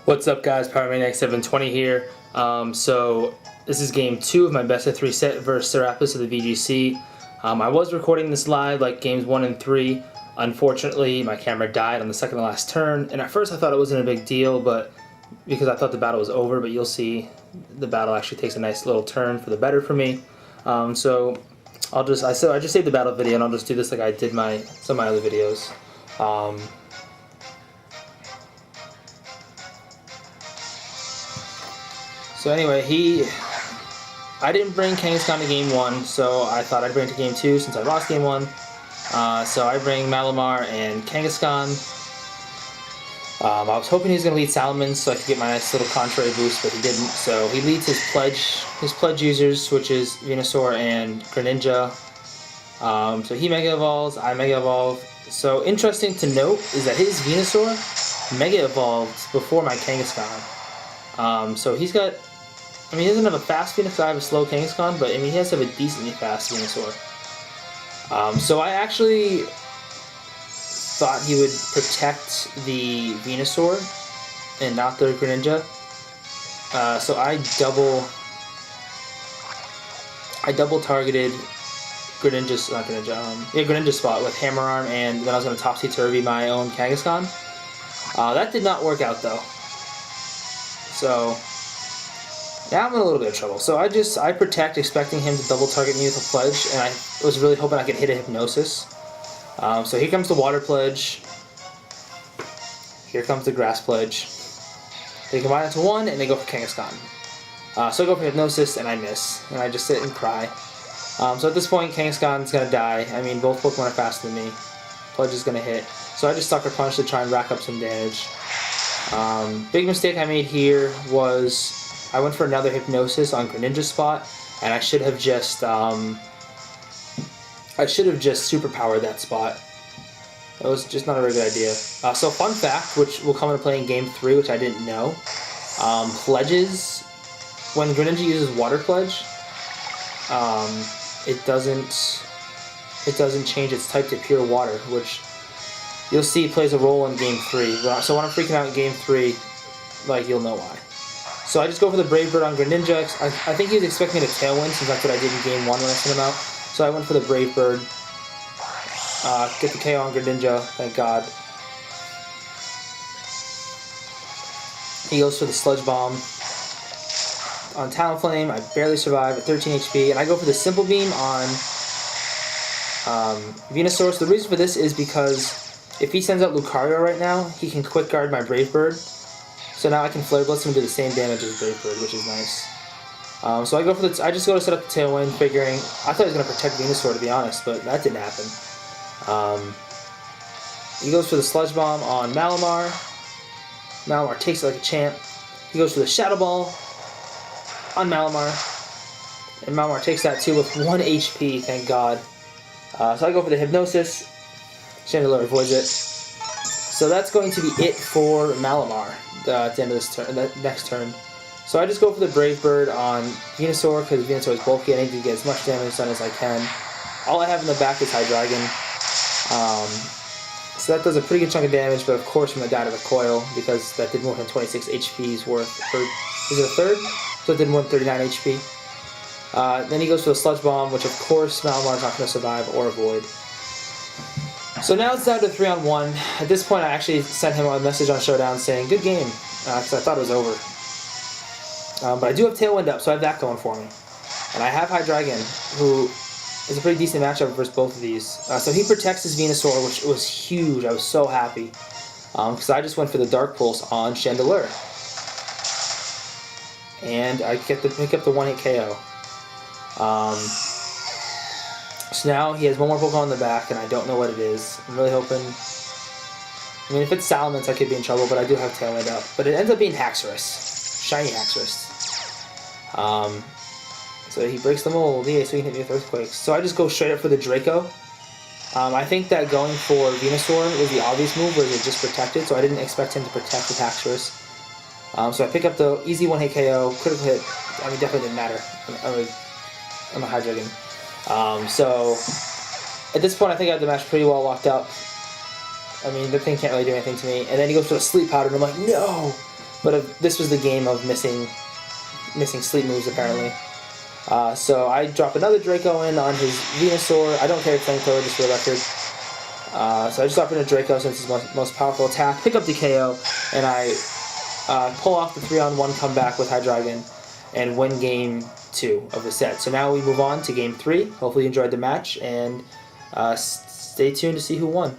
What's up, guys? PowerManiac720 here. So this is game 2 of my best of 3 set versus Serapis of the VGC. I was recording this live like games 1 and 3. Unfortunately, my camera died on the second to last turn, and at first I thought it wasn't a big deal, but because I thought the battle was over, but you'll see the battle actually takes a nice little turn for the better for me. So I just saved the battle video, and I'll just do this like I did some of my other videos. So anyway, I didn't bring Kangaskhan to game 1, so I thought I'd bring it to game 2 since I lost game 1. So I bring Malamar and Kangaskhan. I was hoping he was going to lead Salamence so I could get my nice little contrary boost, but he didn't. So he leads his pledge users, which is Venusaur and Greninja. So he Mega Evolves, I Mega Evolve. So interesting to note is that his Venusaur Mega Evolved before my Kangaskhan. So he's got, he doesn't have a fast Venusaur, I have a slow Kangaskhan, but he has to have a decently fast Venusaur. So I actually thought he would protect the Venusaur and not the Greninja. So I double targeted Greninja's spot with Hammer Arm, and then I was going to Topsy-Turvy my own Kangaskhan. That did not work out though. So now I'm in a little bit of trouble. So I protect, expecting him to double target me with a pledge, and I was really hoping I could hit a Hypnosis. So here comes the Water Pledge. Here comes the Grass Pledge. They combine into one, and they go for Kangaskhan. So I go for Hypnosis, and I miss. And I just sit and cry. So at this point, Kangaskhan's going to die. Both Pokemon are faster than me. Pledge is going to hit. So I just Sucker Punch to try and rack up some damage. Big mistake I made here was I went for another Hypnosis on Greninja's spot, and I should have just superpowered that spot. That was just not a very good idea. So fun fact, which will come into play in game 3, which I didn't know. Pledges, when Greninja uses Water Pledge, it doesn't change its type to pure water, which you'll see plays a role in game 3. So when I'm freaking out in game 3, you'll know why. So I just go for the Brave Bird on Greninja. I think he was expecting me to Tailwind, since that's what I did in game 1 when I sent him out. So I went for the Brave Bird. Get the KO on Greninja, thank God. He goes for the Sludge Bomb on Talonflame. I barely survive at 13 HP. And I go for the Simple Beam on Venusaur. So the reason for this is because if he sends out Lucario right now, he can Quick Guard my Brave Bird. So now I can Flare Blitz him to do the same damage as Brave Bird, which is nice. So I just go to set up the Tailwind, figuring I thought he was going to protect Venusaur, to be honest, but that didn't happen. He goes for the Sludge Bomb on Malamar. Malamar takes it like a champ. He goes for the Shadow Ball on Malamar, and Malamar takes that too with 1 HP, thank God. So I go for the Hypnosis. Chandelure avoids it. So that's going to be it for Malamar at the end of this turn, the next turn. So I just go for the Brave Bird on Venusaur, because Venusaur is bulky. I need to get as much damage done as I can. All I have in the back is Hydreigon. So that does a pretty good chunk of damage, but of course I'm going to die to the Coil, because that did more than 26 HP's worth. Or is it a third? So it did more than 39 HP. Then he goes for the Sludge Bomb, which of course Malamar's not going to survive or avoid. So now it's down to 3-on-1. At this point, I actually sent him a message on Showdown saying, good game, because I thought it was over. But I do have Tailwind up, so I have that going for me. And I have Hydreigon, who is a pretty decent matchup versus both of these. So he protects his Venusaur, which was huge. I was so happy. Because I just went for the Dark Pulse on Chandelure. And I get to pick up the 1-hit KO. So now he has one more Pokemon in the back, and I don't know what it is. I'm really hoping... if it's Salamence, I could be in trouble, but I do have Tailwind up. But it ends up being Haxorus. Shiny Haxorus. So he breaks the mold. Yeah, so he can hit me with Earthquakes. So I just go straight up for the Draco. I think that going for Venusaur was the obvious move, where it just protected, so I didn't expect him to protect with Haxorus. So I pick up the easy 1-hit KO, critical hit. Definitely didn't matter. I'm a Hydreigon. So at this point, I think I have the match pretty well locked up. I mean, the thing can't really do anything to me. And then he goes for the Sleep Powder, and I'm like, no! But this was the game of missing sleep moves, apparently. So I drop another Draco in on his Venusaur. I don't carry Flamethrower, just for the record. So I just drop in a Draco since it's most powerful attack. Pick up the KO, and I pull off the 3-on-1 comeback with Hydreigon and win game 2 of the set. So now we move on to game 3. Hopefully you enjoyed the match, and stay tuned to see who won.